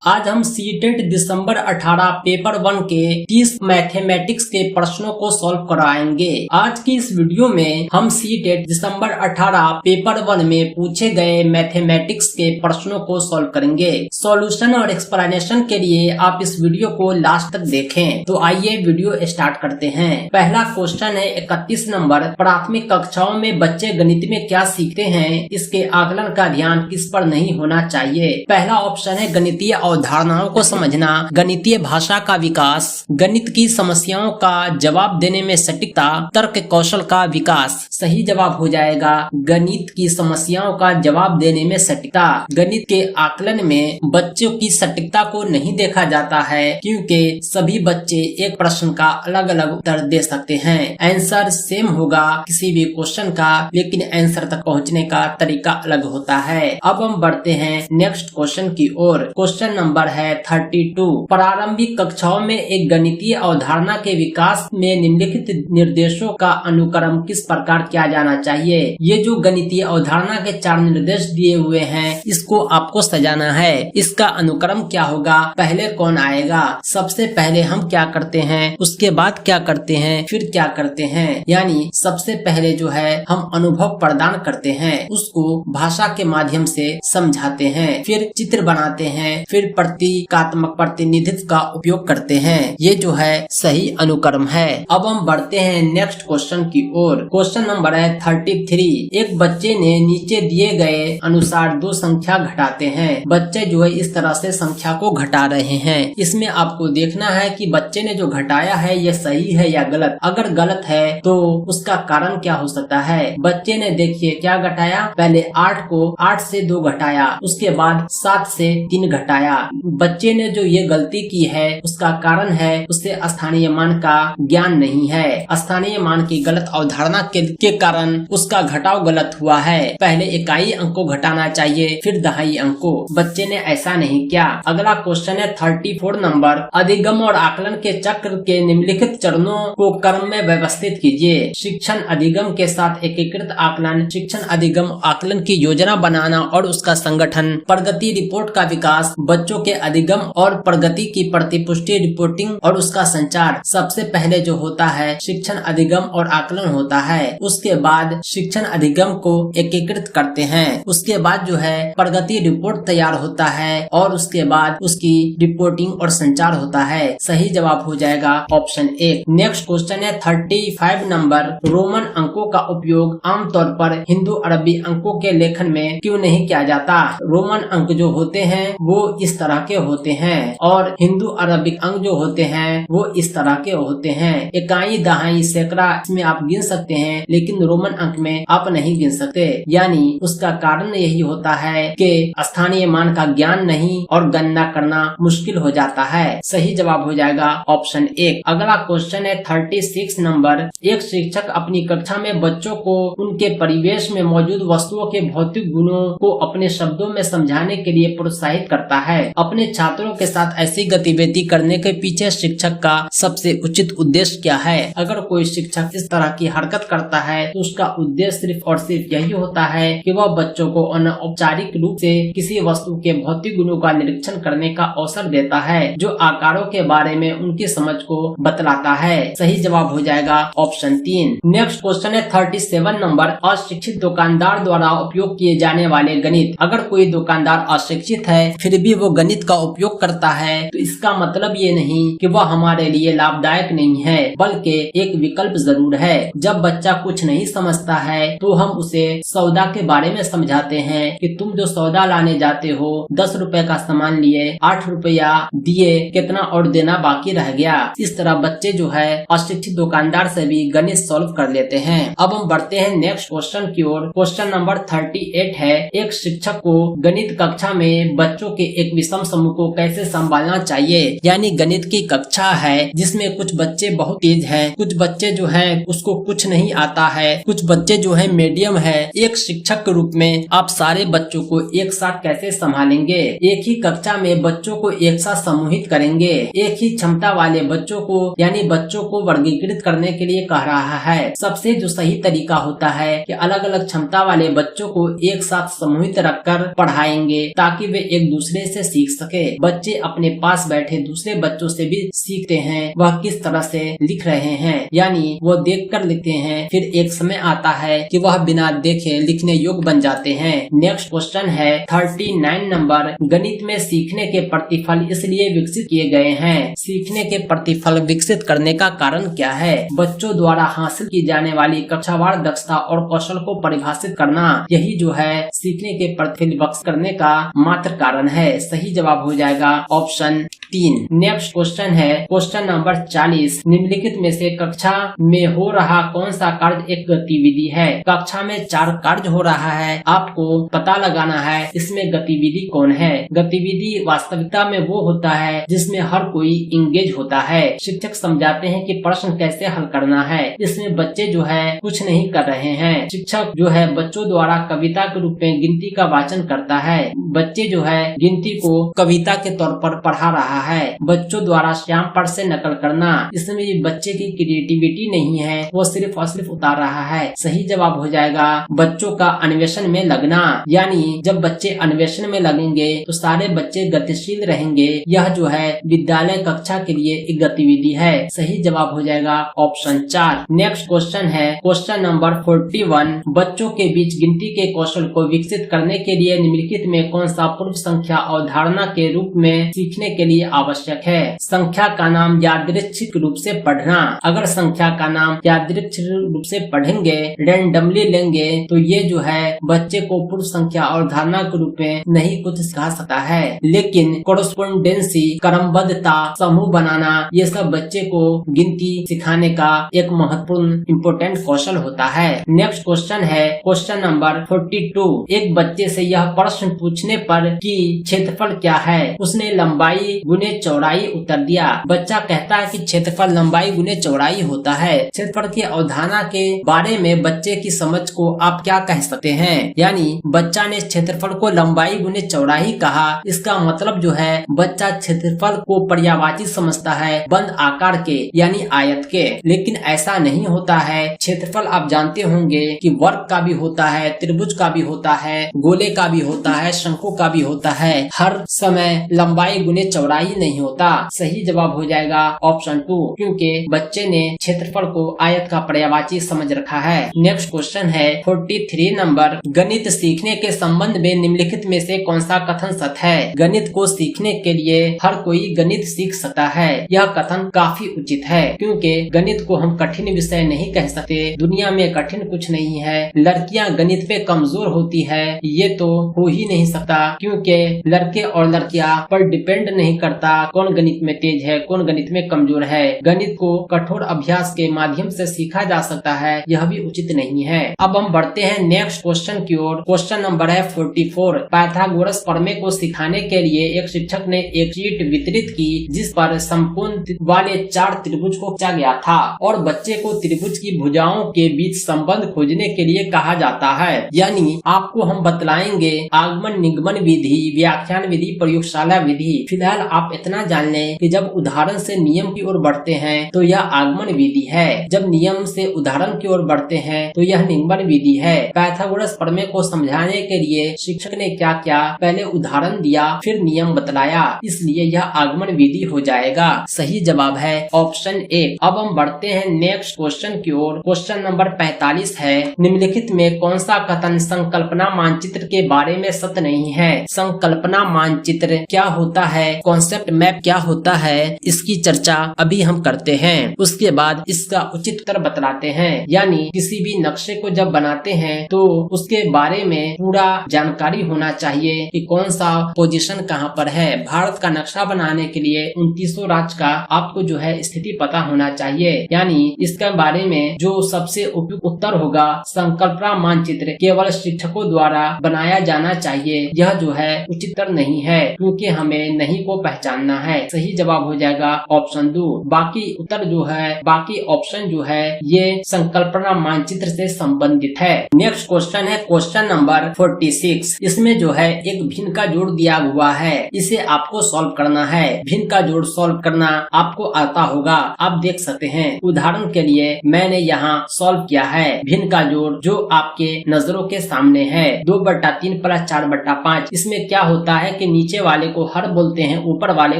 आज हम सीटेट दिसंबर 18 पेपर 1 के 30 मैथमेटिक्स के प्रश्नों को सॉल्व कराएंगे। आज की इस वीडियो में हम सीटेट दिसंबर 18 पेपर 1 में पूछे गए मैथमेटिक्स के प्रश्नों को सॉल्व करेंगे। सॉल्यूशन और एक्सप्लेनेशन के लिए आप इस वीडियो को लास्ट तक देखें। तो आइए वीडियो स्टार्ट करते हैं। पहला क्वेश्चन है 31 नंबर। प्राथमिक कक्षाओं में बच्चे गणित में क्या सीखते हैं, इसके आकलन का ध्यान किस पर नहीं होना चाहिए। पहला ऑप्शन है गणितीय अवधारणाओं को समझना, गणितीय भाषा का विकास, गणित की समस्याओं का जवाब देने में सटीकता, तर्क कौशल का विकास। सही जवाब हो जाएगा गणित की समस्याओं का जवाब देने में सटीकता। गणित के आकलन में बच्चों की सटीकता को नहीं देखा जाता है, क्योंकि सभी बच्चे एक प्रश्न का अलग अलग उत्तर दे सकते हैं। आंसर सेम होगा किसी भी क्वेश्चन का, लेकिन आंसर तक पहुंचने का तरीका अलग होता है। अब हम बढ़ते हैं नेक्स्ट क्वेश्चन की ओर। क्वेश्चन नंबर है 32। प्रारंभिक कक्षाओं में एक गणितीय अवधारणा के विकास में निम्नलिखित निर्देशों का अनुक्रम किस प्रकार किया जाना चाहिए। ये जो गणितीय अवधारणा के 4 निर्देश दिए हुए हैं, इसको आपको सजाना है। इसका अनुक्रम क्या होगा, पहले कौन आएगा, सबसे पहले हम क्या करते हैं, उसके बाद क्या करते हैं, फिर क्या करते हैं। यानी सबसे पहले जो है हम अनुभव प्रदान करते हैं, उसको भाषा के माध्यम से समझाते हैं, फिर चित्र बनाते हैं, फिर प्रतीकात्मक प्रतिनिधित्व का उपयोग करते हैं। ये जो है सही अनुक्रम है। अब हम बढ़ते हैं नेक्स्ट क्वेश्चन की ओर। क्वेश्चन नंबर है 33। एक बच्चे ने नीचे दिए गए अनुसार 2 संख्या घटाते हैं। बच्चे जो है इस तरह से संख्या को घटा रहे हैं। इसमें आपको देखना है कि बच्चे ने जो घटाया है ये सही है या गलत। अगर गलत है तो उसका कारण क्या हो सकता है। बच्चे ने देखिए क्या घटाया, पहले 8 को 8 से 2 घटाया, उसके बाद 7 से 3 घटाया। बच्चे ने जो ये गलती की है उसका कारण है उसे स्थानीय मान का ज्ञान नहीं है। स्थानीय मान की गलत अवधारणा के कारण उसका घटाव गलत हुआ है। पहले इकाई अंक को घटाना चाहिए, फिर दहाई अंक को। बच्चे ने ऐसा नहीं किया। अगला क्वेश्चन है 34 नंबर। अधिगम और आकलन के चक्र के निम्नलिखित चरणों को क्रम में व्यवस्थित कीजिए। शिक्षण अधिगम के साथ एकीकृत आकलन, शिक्षण अधिगम आकलन की योजना बनाना और उसका संगठन, प्रगति रिपोर्ट का विकास, बच्चों के अधिगम और प्रगति की प्रतिपुष्टि रिपोर्टिंग और उसका संचार। सबसे पहले जो होता है शिक्षण अधिगम और आकलन होता है, उसके बाद शिक्षण अधिगम को एकीकृत करते हैं, उसके बाद जो है प्रगति रिपोर्ट तैयार होता है और उसके बाद उसकी रिपोर्टिंग और संचार होता है। सही जवाब हो जाएगा ऑप्शन 1। नेक्स्ट क्वेश्चन है 35 नंबर। रोमन अंकों का उपयोग आमतौर पर हिंदू अरबी अंकों के लेखन में क्यों नहीं किया जाता। रोमन अंक जो होते हैं वो इस तरह के होते हैं और हिंदू अरबिक अंक जो होते हैं वो इस तरह के होते हैं। इकाई, दहाई, सैकड़ा इसमें आप गिन सकते हैं, लेकिन रोमन अंक में आप नहीं गिन सकते। यानी उसका कारण यही होता है कि स्थानीय मान का ज्ञान नहीं और गणना करना मुश्किल हो जाता है। सही जवाब हो जाएगा ऑप्शन 1। अगला क्वेश्चन है 36 नंबर। एक शिक्षक अपनी कक्षा में बच्चों को उनके परिवेश में मौजूद वस्तुओं के भौतिक गुणों को अपने शब्दों में समझाने के लिए प्रोत्साहित करता है। अपने छात्रों के साथ ऐसी गतिविधि करने के पीछे शिक्षक का सबसे उचित उद्देश्य क्या है। अगर कोई शिक्षक इस तरह की हरकत करता है तो उसका उद्देश्य सिर्फ और सिर्फ यही होता है कि वह बच्चों को अनौपचारिक रूप से किसी वस्तु के भौतिक गुणों का निरीक्षण करने का अवसर देता है, जो आकारों के बारे में उनकी समझ को बतलाता है। सही जवाब हो जाएगा ऑप्शन 3। नेक्स्ट क्वेश्चन है 37 नंबर। अशिक्षित दुकानदार द्वारा उपयोग किए जाने वाले गणित। अगर कोई दुकानदार अशिक्षित है फिर भी वो गणित का उपयोग करता है तो इसका मतलब ये नहीं कि वह हमारे लिए लाभदायक नहीं है, बल्कि एक विकल्प जरूर है। जब बच्चा कुछ नहीं समझता है तो हम उसे सौदा के बारे में समझाते हैं कि तुम जो सौदा लाने जाते हो 10 रुपए का सामान लिए, 8 रुपया दिए, कितना और देना बाकी रह गया। इस तरह बच्चे जो है अशिक्षित दुकानदार से भी गणित सॉल्व कर लेते हैं। अब हम बढ़ते हैं नेक्स्ट क्वेश्चन की ओर। क्वेश्चन नंबर 38 है। एक शिक्षक को गणित कक्षा में बच्चों के एक विषम समूह को कैसे संभालना चाहिए। यानी गणित की कक्षा है जिसमें कुछ बच्चे बहुत तेज हैं, कुछ बच्चे जो हैं उसको कुछ नहीं आता है, कुछ बच्चे जो है मीडियम है। एक शिक्षक के रूप में आप सारे बच्चों को एक साथ कैसे संभालेंगे। एक ही कक्षा में बच्चों को एक साथ समूहित करेंगे। एक ही क्षमता वाले बच्चों को यानी बच्चों को वर्गीकृत करने के लिए कह रहा है। सबसे जो सही तरीका होता है कि अलग अलग क्षमता वाले बच्चों को एक साथ समूहित रखकर पढ़ाएंगे ताकि वे एक दूसरे से सीख सके। बच्चे अपने पास बैठे दूसरे बच्चों से भी सीखते हैं वह किस तरह से लिख रहे हैं, यानी वो देखकर लिखते हैं, फिर एक समय आता है कि वह बिना देखे लिखने योग्य बन जाते हैं। नेक्स्ट क्वेश्चन है 39 नंबर, गणित में सीखने के प्रतिफल इसलिए विकसित किए गए हैं। सीखने के प्रतिफल विकसित करने का कारण क्या है? बच्चों द्वारा हासिल की जाने वाली कक्षावार दक्षता और कौशल को परिभाषित करना, यही जो है सीखने के प्रतिफल विकसित करने का मात्र कारण है। सही जवाब हो जाएगा ऑप्शन 3। नेक्स्ट क्वेश्चन है क्वेश्चन नंबर 40, निम्नलिखित में से कक्षा में हो रहा कौन सा कार्य एक गतिविधि है? कक्षा में 4 कार्य हो रहा है, आपको पता लगाना है इसमें गतिविधि कौन है। गतिविधि वास्तविकता में वो होता है जिसमें हर कोई इंगेज होता है। शिक्षक समझाते हैं कि प्रश्न कैसे हल करना है, इसमें बच्चे जो है कुछ नहीं कर रहे हैं। शिक्षक जो है बच्चों द्वारा कविता के रूप में गिनती का वाचन करता है, बच्चे जो है गिनती को कविता के तौर पर पढ़ा रहा है। बच्चों द्वारा श्याम पाठ से नकल करना, इसमें बच्चे की क्रिएटिविटी नहीं है, वो सिर्फ और सिर्फ उतार रहा है। सही जवाब हो जाएगा बच्चों का अन्वेषण में लगना, यानी जब बच्चे अन्वेषण में लगेंगे तो सारे बच्चे गतिशील रहेंगे। यह जो है विद्यालय कक्षा के लिए एक गतिविधि है। सही जवाब हो जाएगा ऑप्शन 4। नेक्स्ट क्वेश्चन है क्वेश्चन नंबर 41, बच्चों के बीच गिनती के कौशल को विकसित करने के लिए निम्नलिखित में कौन सा पूर्व संख्या अवधारणा के रूप में सीखने के लिए आवश्यक है? संख्या का नाम यादृच्छिक रूप से पढ़ना। अगर संख्या का नाम यादृच्छिक रूप से पढ़ेंगे, रैंडमली लेंगे, तो ये जो है बच्चे को पूर्व संख्या अवधारणा के रूप में नहीं कुछ सिखा सकता है। लेकिन कोरस्पोंडेंसी, क्रमबद्धता, समूह बनाना, ये सब बच्चे को गिनती सिखाने का एक महत्वपूर्ण इम्पोर्टेंट कौशल होता है। नेक्स्ट क्वेश्चन है क्वेश्चन नंबर 42, एक बच्चे से यह प्रश्न पूछने पर कि क्षेत्रफल क्या है, उसने लंबाई गुने चौड़ाई उत्तर दिया। बच्चा कहता है कि क्षेत्रफल लंबाई गुने चौड़ाई होता है। क्षेत्रफल की अवधारणा के बारे में बच्चे की समझ को आप क्या कह सकते हैं? यानी बच्चा ने क्षेत्रफल को लंबाई गुने चौड़ाई कहा, इसका मतलब जो है बच्चा क्षेत्रफल को पर्यायवाची समझता है बंद आकार के यानी आयत के, लेकिन ऐसा नहीं होता है। क्षेत्रफल आप जानते होंगे कि वर्ग का भी होता है, त्रिभुज का भी होता है, गोले का भी होता है, शंकु का भी होता है। हर समय लंबाई गुने चौड़ाई नहीं होता। सही जवाब हो जाएगा ऑप्शन 2, क्योंकि बच्चे ने क्षेत्रफल को आयत का पर्यायवाची समझ रखा है। नेक्स्ट क्वेश्चन है 43 नंबर, गणित सीखने के संबंध में निम्नलिखित में से कौन सा कथन सत्य है? गणित को सीखने के लिए हर कोई गणित सीख सकता है। यह कथन काफी उचित है, क्योंकि गणित को हम कठिन विषय नहीं कह सकते। दुनिया में कठिन कुछ नहीं है। लड़कियां गणित पे कमजोर होती है, ये तो हो ही नहीं सकता, क्योंकि लड़के और लड़कियां पर डिपेंड नहीं करता कौन गणित में तेज है, कौन गणित में कमजोर है। गणित को कठोर अभ्यास के माध्यम से सीखा जा सकता है, यह भी उचित नहीं है। अब हम बढ़ते हैं नेक्स्ट क्वेश्चन की ओर। क्वेश्चन नंबर है 44, पाइथागोरस प्रमेय को सिखाने के लिए एक शिक्षक ने एक शीट वितरित की जिस पर समकोण वाले 4 त्रिभुज को खींचा गया था और बच्चे को त्रिभुज की भुजाओं के बीच संबंध खोजने के लिए कहा जाता है। यानी आपको हम बतलाएंगे आगमन निगमन विधि, व्याख्यान विधि, प्रयोगशाला विधि। फिलहाल आप इतना जान लें कि जब उदाहरण से नियम की ओर बढ़ते हैं तो यह आगमन विधि है, जब नियम से उदाहरण की ओर बढ़ते हैं तो यह निगमन विधि है। पाइथागोरस प्रमेय को समझाने के लिए शिक्षक ने क्या किया, पहले उदाहरण दिया फिर नियम बतलाया, इसलिए यह आगमन विधि हो जाएगा। सही जवाब है ऑप्शन 1। अब हम बढ़ते हैं नेक्स्ट क्वेश्चन की ओर। क्वेश्चन नंबर 45 है, निम्नलिखित में कौन सा कथन संकल्पना मानचित्र के बारे में सत्य नहीं है? संकल्पना मानचित्र क्या होता है, कॉन्सेप्ट मैप क्या होता है, इसकी चर्चा अभी हम करते हैं। उसके बाद इसका उचित उत्तर बतलाते हैं। यानी किसी भी नक्शे को जब बनाते हैं तो उसके बारे में पूरा जानकारी होना चाहिए कि कौन सा पोजीशन कहाँ पर है। भारत का नक्शा बनाने के लिए 29 राज्य का आपको जो है स्थिति पता होना चाहिए। यानी इसके बारे में जो सबसे उपयुक्त उत्तर होगा, संकल्पना मानचित्र केवल शिक्षकों द्वारा बनाया जाना चाहिए, यह जो है उचित उत्तर नहीं है, क्योंकि हमें नहीं को पहचान पहचानना है। सही जवाब हो जाएगा ऑप्शन 2। बाकी उत्तर जो है, बाकी ऑप्शन जो है ये संकल्पना मानचित्र से संबंधित है। नेक्स्ट क्वेश्चन है क्वेश्चन नंबर 46। इसमें जो है एक भिन्न का जोड़ दिया हुआ है, इसे आपको सॉल्व करना है। भिन्न का जोड़ सॉल्व करना आपको आता होगा, आप देख सकते हैं। उदाहरण के लिए मैंने यहाँ सॉल्व किया है भिन्न का जोड़ जो आपके नजरों के सामने है। 2/3 + 4/5। इसमें क्या होता है कि नीचे वाले को हर बोलते हैं, ऊपर वाले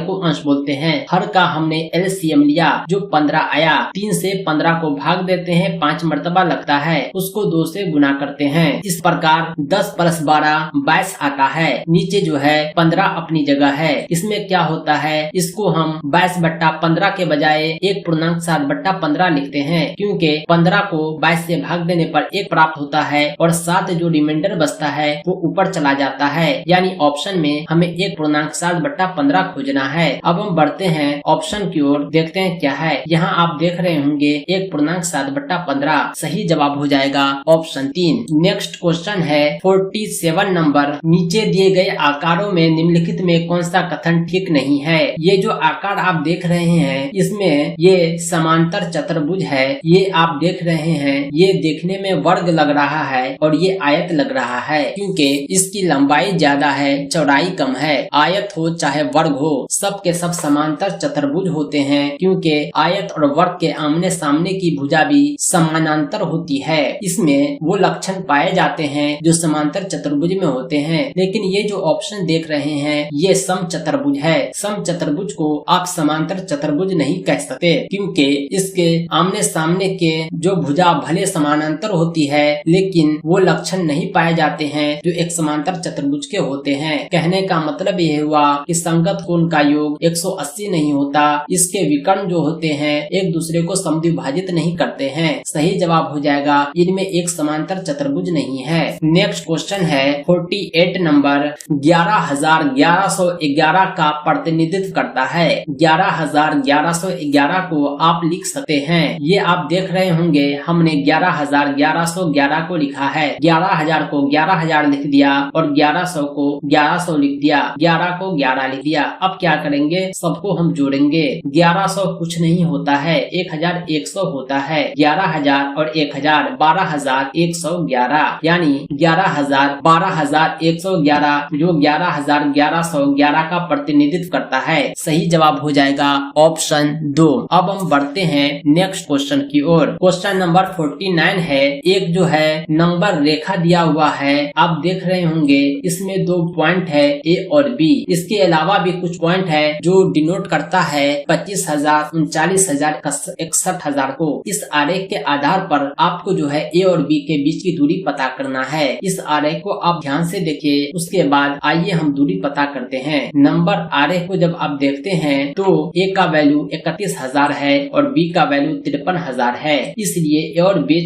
को अंश बोलते हैं। हर का हमने एलसीएम लिया जो 15 आया। 3 से 15 को भाग देते हैं, 5 मर्तबा लगता है, उसको 2 से गुना करते हैं। इस प्रकार 10 + 12 22 आता है। नीचे जो है 15 अपनी जगह है। इसमें क्या होता है, इसको हम 22/15 के बजाय 1.7/15 लिखते हैं, क्योंकि 15 को 22 से भाग देने पर 1 प्राप्त होता है और 7 जो रिमाइंडर बचता है वो ऊपर चला जाता है। यानी ऑप्शन में हमें 1.7/15 खोजना है। अब हम बढ़ते हैं ऑप्शन की ओर, देखते हैं क्या है। यहाँ आप देख रहे होंगे 1.7/15। सही जवाब हो जाएगा ऑप्शन 3। नेक्स्ट क्वेश्चन है 47 नंबर। नीचे दिए गए आकारों में निम्नलिखित में कौन सा कथन ठीक नहीं है। ये जो आकार आप देख रहे हैं इसमें ये समांतर चतुर्भुज है। ये आप देख रहे हैं, ये देखने में वर्ग लग रहा है और ये आयत लग रहा है, क्योंकि इसकी लंबाई ज्यादा है, चौड़ाई कम है। आयत हो चाहे वर्ग हो, सब के सब समांतर चतुर्भुज होते हैं, क्योंकि आयत और वर्ग के आमने सामने की भुजा भी समानांतर होती है। इसमें वो लक्षण पाए जाते हैं जो समांतर चतुर्भुज में होते हैं। लेकिन ये जो ऑप्शन देख रहे हैं ये सम चतुर्भुज है। सम चतुर्भुज को आप समांतर चतुर्भुज नहीं कह सकते, क्योंकि इसके आमने सामने के जो भुजा भले समानांतर होती है लेकिन वो लक्षण नहीं पाए जाते हैं जो एक समांतर चतुर्भुज के होते हैं। कहने का मतलब यह हुआ कि संगत कोण का योग 180 नहीं होता, इसके विकर्ण जो होते हैं एक दूसरे को समद्विभाजित नहीं करते हैं। सही जवाब हो जाएगा इनमें एक समांतर चतुर्भुज नहीं है। नेक्स्ट क्वेश्चन है 48 नंबर। 11,1111 का प्रतिनिधित्व करता है। 11,1111 को आप लिख सकते हैं। ये आप देख रहे होंगे हमने 11,1111 को लिखा है। 11,000 को 11,000 लिख दिया और 1100 को 1100 लिख दिया, 11 को 11 लिख दिया। अब क्या करेंगे, सबको हम जोड़ेंगे। 1100 कुछ नहीं होता है, 1100 होता है। 11,000 और 1,000 12,111, यानी 11,000 12,111 जो 11,1111 का प्रतिनिधित्व करता है। सही जवाब हो जाएगा ऑप्शन 2। अब हम बढ़ते हैं नेक्स्ट क्वेश्चन की ओर। क्वेश्चन नंबर 49 है। एक जो है नंबर रेखा दिया हुआ है, आप देख रहे होंगे इसमें 2 पॉइंट है ए और बी। इसके अलावा भी कुछ पॉइंट है जो डिनोट करता है 25,000, 39,000, 61,000 को। इस आरेख के आधार पर आपको जो है ए और बी के बीच की दूरी पता करना है। इस आरेख को आप ध्यान से देखिए, उसके बाद आइए हम दूरी पता करते हैं। नंबर आरेख को जब आप देखते हैं तो ए का वैल्यू 31,000 है और बी का वैल्यू 53,000 है। इसलिए ए और बी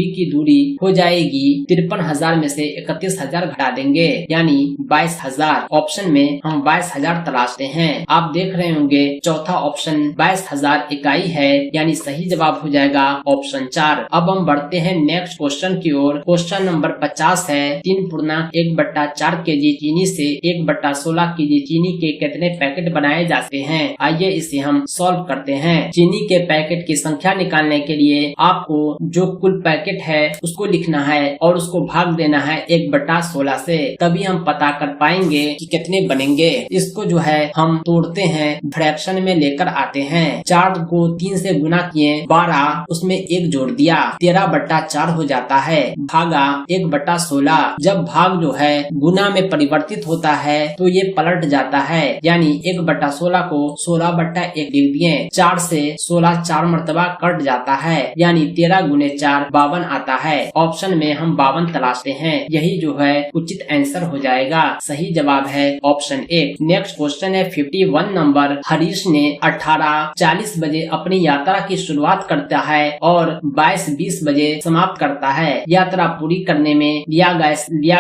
की दूरी हो जाएगी 53,000 में से 31,000 घटा देंगे, यानी 22,000। ऑप्शन में हम 22,000 तलाशते हैं। आप देख रहे होंगे चौथा ऑप्शन 22,000 इकाई है, यानी सही जवाब हो जाएगा ऑप्शन 4। अब हम बढ़ते हैं नेक्स्ट क्वेश्चन की ओर। क्वेश्चन नंबर 50 है। 3.1/4 kg चीनी से 1/16 kg चीनी के कितने पैकेट बनाए जाते हैं। आइए इसे हम सॉल्व करते हैं। चीनी के पैकेट की संख्या निकालने के लिए आपको जो कुल पैकेट है उसको लिखना है और उसको भाग देना है 1/16 से, तभी हम पता कर पाएंगे कि कितने बनेंगे। इसको जो है हम तोड़ते हैं, फ्रैक्शन में लेकर आते हैं। 4 को 3 से गुना किए 12, उसमें 1 जोड़ दिया, 13/4 हो जाता है, भागा 1/16। जब भाग जो है गुना में परिवर्तित होता है तो ये पलट जाता है, यानी 1/16 को 16/1 लिख दिए। 4 से 16 4 मरतबा कट जाता है, यानी 13 गुने 4 52 आता है। ऑप्शन में हम 52 तलाशते हैं, यही जो है उचित आंसर हो जाएगा। सही जवाब है ऑप्शन 1। नेक्स्ट क्वेश्चन है 51 नंबर। हरीश ने 18:40 बजे अपनी यात्रा की शुरुआत करता है और 22:20 बजे समाप्त करता है। यात्रा पूरी करने में लिया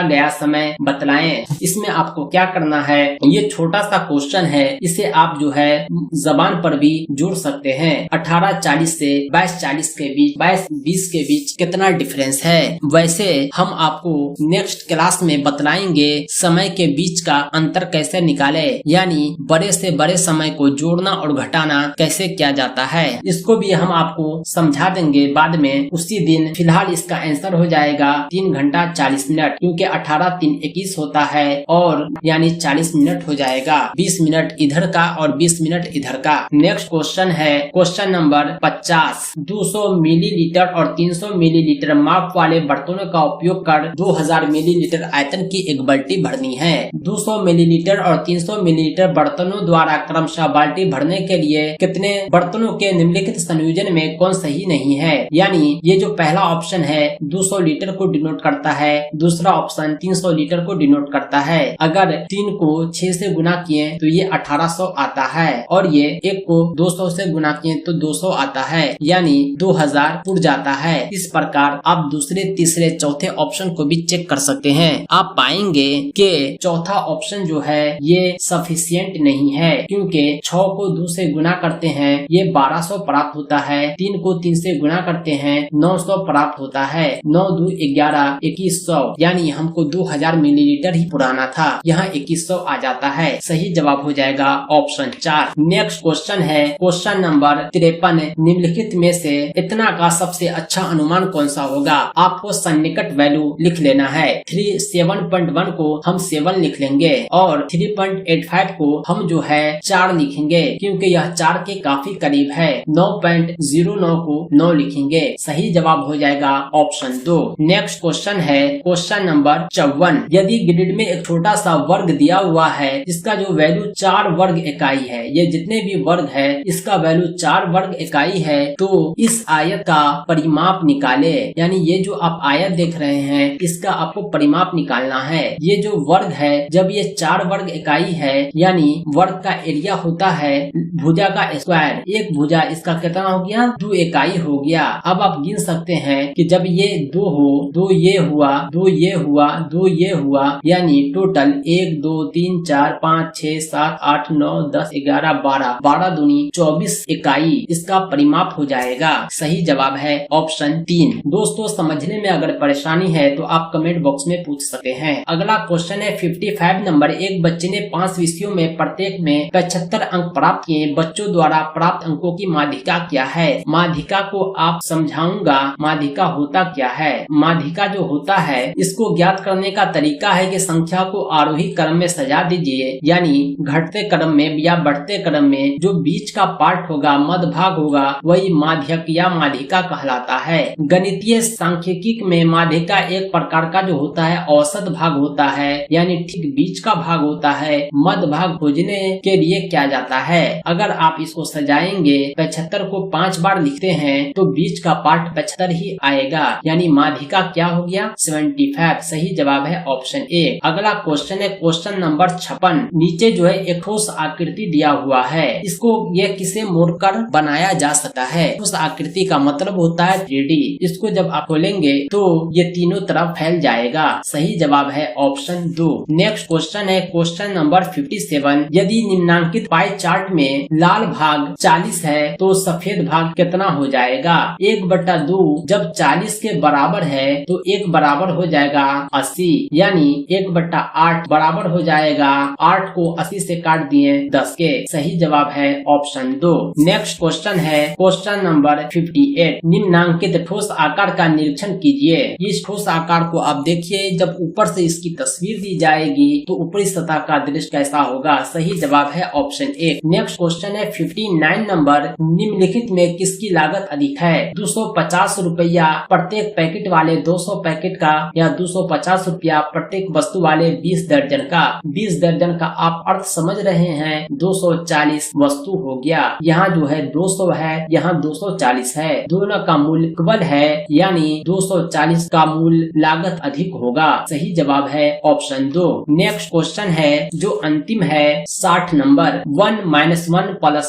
गया समय बतलाएं। इसमें आपको क्या करना है, ये छोटा सा क्वेश्चन है, इसे आप जो है जबान पर भी जोड़ सकते हैं। 18:40 से 22:40 के बीच, 22:20 के बीच कितना डिफरेंस है। वैसे हम आपको नेक्स्ट क्लास में बतलाएंगे समय के बीच का अंतर कैसे निकाले, यानी यानी बड़े से बड़े समय को जोड़ना और घटाना कैसे किया जाता है, इसको भी हम आपको समझा देंगे बाद में उसी दिन। फिलहाल इसका आंसर हो जाएगा 3 घंटा 40 मिनट, क्योंकि 18 3 21 होता है और यानी 40 मिनट हो जाएगा। 20 मिनट इधर का और 20 मिनट इधर का। नेक्स्ट क्वेश्चन है क्वेश्चन नंबर 50। 200 मिलीलीटर और 300 मिलीलीटर माप वाले बर्तनों का उपयोग कर 2000 मिलीलीटर आयतन की एक बाल्टी भरनी है। 200 मिलीलीटर और 300 मिलीलीटर बर्तनों द्वारा क्रमशः बाल्टी भरने के लिए कितने बर्तनों के निम्नलिखित संयोजन में कौन सही नहीं है। यानी ये जो पहला ऑप्शन है 200 लीटर को डिनोट करता है, दूसरा ऑप्शन 300 लीटर को डिनोट करता है। अगर 3 को 6 से गुना किए तो ये 1800 आता है और ये 1 को 200 से गुना किए तो 200 आता है, यानी 2000 उड़ जाता है। इस प्रकार आप दूसरे तीसरे चौथे ऑप्शन को भी चेक कर सकते हैं। आप पाएंगे कि चौथा ऑप्शन जो है ये सफिशिएंट नहीं है, क्योंकि 6 को 2 से गुना करते हैं ये 1200 प्राप्त होता है, 3 को 3 से गुना करते हैं 900 प्राप्त होता है, 9 2 11 2100, यानी हमको 2000 मिलीलीटर ही पुराना था, यहाँ 2100 आ जाता है। सही जवाब हो जाएगा ऑप्शन 4। नेक्स्ट क्वेश्चन है क्वेश्चन नंबर 53। निम्नलिखित में से इतना का सबसे अच्छा अनुमान कौन सा होगा। आपको सन्निकट वैल्यू लिख लेना है। 7.1 को हम 7 लिख लेंगे और 3.85 को हम जो है 4 लिखेंगे, क्योंकि यह 4 के काफी करीब है। 9.09 को 9 लिखेंगे। सही जवाब हो जाएगा ऑप्शन 2। नेक्स्ट क्वेश्चन है क्वेश्चन नंबर 54। यदि ग्रिड में एक छोटा सा वर्ग दिया हुआ है इसका जो वैल्यू 4 वर्ग इकाई है, ये जितने भी वर्ग है इसका वैल्यू 4 वर्ग इकाई है, तो इस आयत का परिमाप निकाले। यानी ये जो आप आयत देख रहे हैं इसका आपको परिमाप निकालना है। ये जो वर्ग है जब ये 4 वर्ग इकाई है, यानी वर्ग का एरिया होता है भुजा का स्क्वायर। एक भुजा इसका कितना हो गया 2 इकाई हो गया। अब आप गिन सकते हैं कि जब ये 2 हो, 2 ये हुआ, 2 ये हुआ, 2 ये हुआ, यानी टोटल 1 2 3 4 5 6 7 8 9 10 11 12, 12 दूनी 24 इकाई इसका परिमाप हो जाएगा। सही जवाब है ऑप्शन 3। दोस्तों समझने में अगर परेशानी है तो आप कमेंट बॉक्स में पूछ सकते हैं। अगला क्वेश्चन है 55 नंबर। एक बच्चे ने 5 विषयों में प्रत्येक में 75 अंक प्राप्त किए। बच्चों द्वारा प्राप्त अंकों की माध्यिका क्या है। माध्यिका को आप समझाऊंगा माध्यिका होता क्या है। माध्यिका जो होता है इसको ज्ञात करने का तरीका है कि संख्या को आरोही क्रम में सजा दीजिए, यानी घटते क्रम में या बढ़ते क्रम में जो बीच का पार्ट होगा मध्य भाग होगा वही माध्यक या माध्यिका कहलाता है। गणितीय सांख्यिकी में माध्यिका एक प्रकार का जो होता है औसत भाग होता है, यानी ठीक बीच का भाग होता है। मध्य भाग खोजने के लिए क्या जाता है। अगर आप इसको सजाएंगे 75 को 5 बार लिखते हैं तो बीच का पार्ट 75 ही आएगा, यानी माध्यिका क्या हो गया 75। सही जवाब है ऑप्शन ए। अगला क्वेश्चन है क्वेश्चन नंबर 56। नीचे जो है एक ठोस आकृति दिया हुआ है, इसको ये किसे मोड़कर बनाया जा सकता है। उस आकृति का मतलब होता है 3D। इसको जब आप खोलेंगे तो ये तीनों तरफ फैल जाएगा। सही जवाब है ऑप्शन 2। नेक्स्ट क्वेश्चन है क्वेश्चन नंबर 57। यदि निम्नांकित पाई चार्ट में लाल भाग 40 है तो सफेद भाग कितना हो जाएगा। 1/2 जब 40 के बराबर है तो 1 बराबर हो जाएगा 80, यानी 1/8 बराबर हो जाएगा 8 को 80 से काट दिए 10 के। सही जवाब है ऑप्शन 2। नेक्स्ट क्वेश्चन है क्वेश्चन नंबर 58। निम्नांकित ठोस आकार का निरीक्षण कीजिए। इस ठोस आकार को आप देखिए, जब ऊपर से इसकी तस्वीर दी जाएगी तो ऊपरी सतह का दृश्य कैसा होगा। सही जवाब है ऑप्शन 1। नेक्स्ट क्वेश्चन है 59 नंबर। निम्नलिखित में किसकी लागत अधिक है। 250 रुपया प्रत्येक पैकेट वाले 200 पैकेट का, या 250 रुपया प्रत्येक वस्तु वाले 20 दर्जन का। 20 दर्जन का आप अर्थ समझ रहे हैं। 240 वस्तु हो गया। यहाँ जो है 200 है, यहाँ 240 है। दोनों का मूल्य इक्वल है, यानी 240 का मूल्य लागत अधिक होगा। सही जवाब है ऑप्शन 2। नेक्स्ट क्वेश्चन है जो अंतिम है 60 नंबर। 1 - 1 +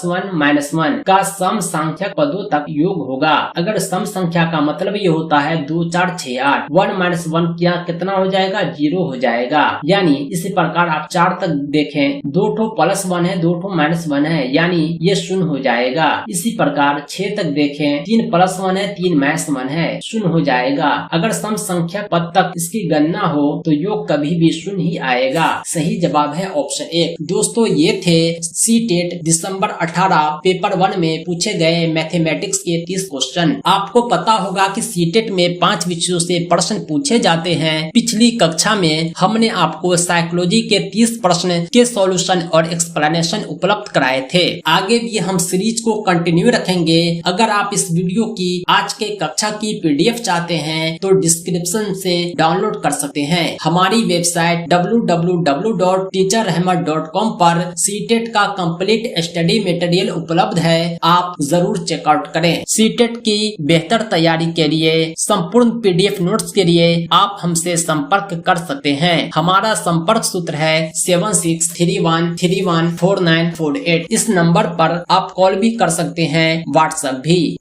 1 - 1 का सम संख्यक पदों तक योग होगा। अगर सम संख्या का मतलब ये होता है 2 4 6 8। 1 - 1 क्या कितना हो जाएगा 0 हो जाएगा। यानी इसी प्रकार आप 4 तक देखें, 2 ठो +1 है, 2 ठो -1 है, यानी ये 0 हो जाएगा। इसी प्रकार 6 तक देखें, 3 +1 है, 3 -1 है, 0 हो जाएगा। अगर सम संख्या पद तक इसकी गणना हो तो योग कभी भी 0 ही आएगा। सही जवाब है ऑप्शन 1। दोस्तों ये थे सीटेट दिसंबर 18 पेपर 1 में पूछे गए मैथमेटिक्स के 30 क्वेश्चन। आपको पता होगा कि सीटेट में 5 विषयों से प्रश्न पूछे जाते हैं। पिछली कक्षा में हमने आपको साइकोलॉजी के 30 प्रश्न के सॉल्यूशन और एक्सप्लेनेशन उपलब्ध कराए थे। आगे भी हम सीरीज को कंटिन्यू रखेंगे। अगर आप इस वीडियो की आज के कक्षा की PDF चाहते हैं तो डिस्क्रिप्शन से डाउनलोड कर सकते हैं। हमारी वेबसाइट www.teacherrahmat.com पर सीटेट का कंप्लीट स्टडी मटेरियल उपलब्ध है, आप जरूर चेकआउट करें। सीटेट की बेहतर तैयारी के लिए संपूर्ण PDF नोट्स के लिए आप हमसे संपर्क कर सकते हैं। हमारा संपर्क सूत्र है 7631314948। इस नंबर पर आप कॉल भी कर सकते हैं, व्हाट्सएप भी।